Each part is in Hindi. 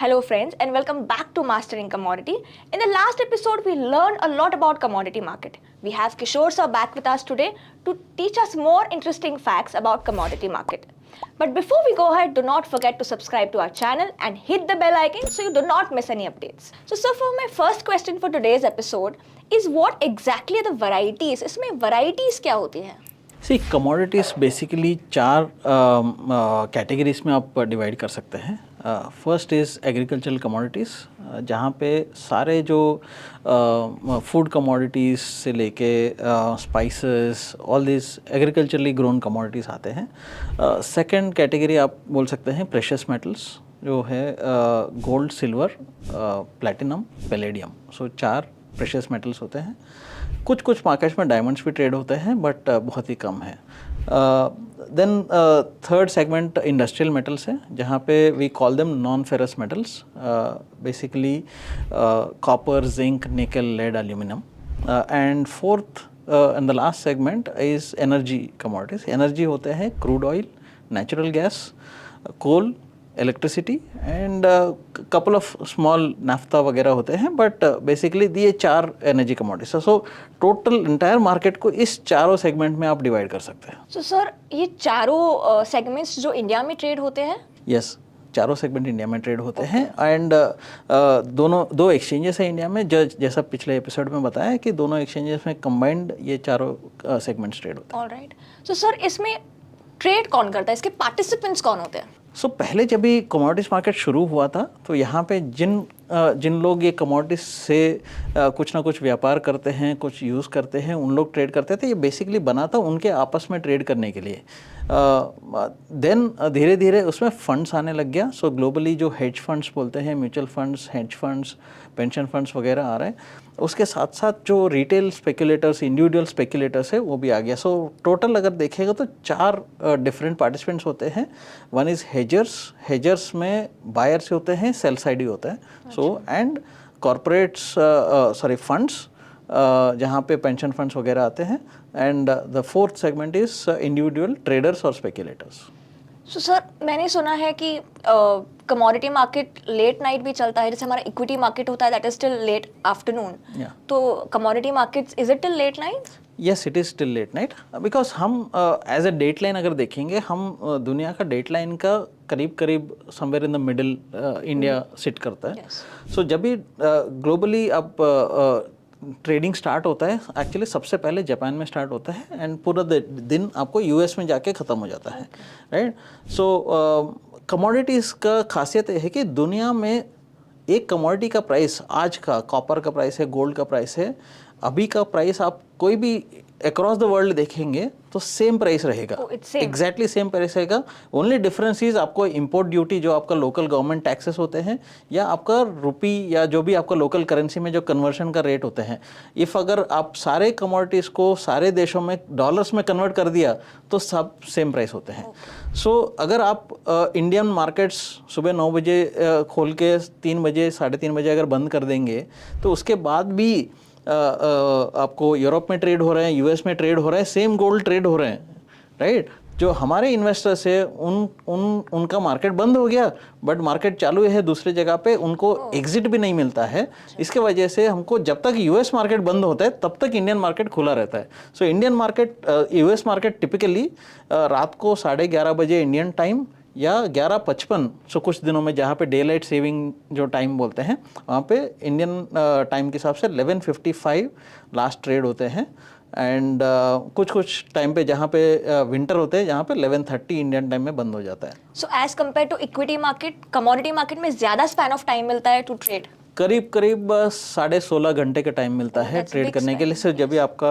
Hello friends and welcome back to Mastering Commodity. In the last episode we learned a lot about commodity market. We have Kishore sir back with us today to teach us more interesting facts about commodity market. But before we go ahead, do not forget to subscribe to our channel and hit the bell icon so you do not miss any updates. So sir, for my first question for today's episode is what exactly are the varieties? इसमें varieties क्या होती हैं? सी कमोडिटीज़ बेसिकली चार कैटेगरीज में आप डिवाइड कर सकते हैं. फर्स्ट इज़ एग्रीकल्चरल कमोडिटीज़, जहाँ पे सारे जो फूड कमोडिटीज़ से लेके spices all this agriculturally grown commodities आते हैं. सेकंड कैटेगरी आप बोल सकते हैं प्रेशियस मेटल्स, जो है गोल्ड, सिल्वर, प्लैटिनम, पैलेडियम. सो चार प्रेशियस मेटल्स होते हैं. कुछ मार्केट्स में डायमंड्स भी ट्रेड होते हैं बट बहुत ही कम है. Then third segment industrial metals है, जहाँ पे we call them non ferrous metals, basically copper, zinc, nickel, lead, aluminium. And fourth and the last segment is energy commodities. Energy होते हैं crude oil, natural gas, coal, electricity and couple of small naphtha वगैरह होते हैं. बट बेसिकली ये चार energy commodities. So total entire market को इस चारों सेगमेंट में आप डिवाइड कर सकते हैं. सो सर, ये चारों सेगमेंट्स जो इंडिया में ट्रेड होते हैं? यस, चारों सेगमेंट इंडिया में ट्रेड होते हैं. एंड दो एक्सचेंजेस हैं इंडिया में, जैसा पिछले एपिसोड में बताया कि दोनों एक्सचेंजेस में कंबाइंड ये चारों सेगमेंट्स ट्रेड होते हैं. ऑलराइट. सो सर, इसमें ट्रेड कौन करता है? इसके पार्टिसिपेंट्स कौन होते हैं? सो पहले जब भी कमोडिटीज़ मार्केट शुरू हुआ था तो यहाँ पे जिन लोग ये कमोडिटीज़ से कुछ ना कुछ व्यापार करते हैं, कुछ यूज़ करते हैं, उन लोग ट्रेड करते थे. ये बेसिकली बना था उनके आपस में ट्रेड करने के लिए. देन धीरे धीरे उसमें फंड्स आने लग गया. सो ग्लोबली जो हेज फंड्स बोलते हैं, mutual funds, hedge funds, pension funds वगैरह आ रहे हैं. उसके साथ साथ जो रिटेल स्पेकुलेटर्स, इंडिविजुअल स्पेकुलेटर्स है, वो भी आ गया. सो टोटल अगर देखेगा तो चार डिफरेंट पार्टिसिपेंट्स होते हैं. वन इज़ हेजर्स में बायर्स होते हैं, सेल साइड ही होता है. सो एंड कॉरपोरेट्स, फंड्स, जहाँ पे पेंशन फंड्स वगैरह आते हैं. And the fourth segment is individual traders और स्पेकुलेटर्स. सो सर, मैंने सुना है कि कमोडिटी मार्केट लेट नाइट भी चलता है. जैसे हमारा इक्विटी मार्केट होता है, that is till late afternoon. तो commodity markets, is it till late night? Yes, it is till late night, because हम एज अ डेट लाइन अगर देखेंगे, हम दुनिया का डेट लाइन का करीब somewhere in the middle India sit करता है. सो जब भी ग्लोबली अब ट्रेडिंग स्टार्ट होता है, एक्चुअली सबसे पहले जापान में स्टार्ट होता है एंड पूरा दिन आपको यूएस में जाके ख़त्म हो जाता है, राइट. सो कमोडिटीज़ का खासियत है कि दुनिया में एक कमोडिटी का प्राइस, आज का कॉपर का प्राइस है, गोल्ड का प्राइस है, अभी का प्राइस आप कोई भी अक्रॉस द वर्ल्ड देखेंगे तो सेम प्राइस रहेगा. एग्जैक्टली सेम प्राइस रहेगा. ओनली डिफरेंस इज आपको इंपोर्ट ड्यूटी, जो आपका लोकल गवर्नमेंट टैक्सेस होते हैं, या आपका रुपी या जो भी आपका लोकल करेंसी में जो कन्वर्शन का रेट होते हैं. इफ़ अगर आप सारे कमोडिटीज़ को सारे देशों में डॉलर्स में कन्वर्ट कर दिया तो सब सेम प्राइस होते हैं. सो अगर आप इंडियन मार्केट्स सुबह 9 बजे खोल के 3 बजे, 3:30 बजे अगर बंद कर देंगे तो उसके बाद भी आपको यूरोप में ट्रेड हो रहे हैं, यूएस में ट्रेड हो रहे हैं, सेम गोल्ड ट्रेड हो रहे हैं, राइट. जो हमारे इन्वेस्टर्स है उनका मार्केट बंद हो गया, बट मार्केट चालू है दूसरे जगह पे, उनको एग्जिट भी नहीं मिलता है. इसके वजह से हमको जब तक यूएस मार्केट बंद होता है तब तक इंडियन मार्केट खुला रहता है. So Indian market, US market typically रात को 11:30 बजे इंडियन टाइम या 11:55, सो कुछ दिनों में जहाँ पे डे लाइट सेविंग जो टाइम बोलते हैं, वहाँ पे इंडियन टाइम के हिसाब से 11:55 लास्ट ट्रेड होते हैं. एंड कुछ टाइम पे जहाँ पे विंटर होते हैं, जहाँ पे 11:30 इंडियन टाइम में बंद हो जाता है. So as compare to equity market, commodity market में ज़्यादा स्पैन ऑफ टाइम मिलता है टू ट्रेड? करीब 16.5 घंटे का टाइम मिलता है ट्रेड करने के लिए. सिर्फ जब भी आपका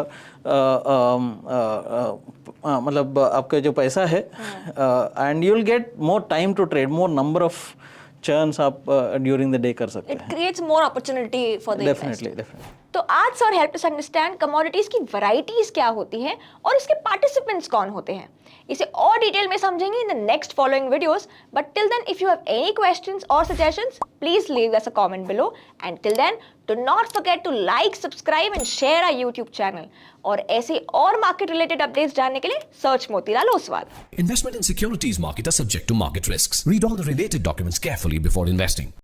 मतलब आपका जो पैसा है, and you will get more time to trade, more number of churns आप ड्यूरिंग द डे कर सकते हैं. It creates more opportunity for the definitely. तो आज sir help us understand commodities की वैरायटीज क्या होती हैं और इसके पार्टिसिपेंट्स कौन होते हैं. इसे और डिटेल में समझेंगे in the next following videos. But till then, if you have any questions और suggestions, please leave us a comment below. And till then, do not forget to like, subscribe and share our YouTube channel. और ऐसे और मार्केट रिलेटेड अपडेट्स जानने के लिए search Motilal Oswal. Investment in securities market are subject to market risks. Read all the related documents carefully before investing.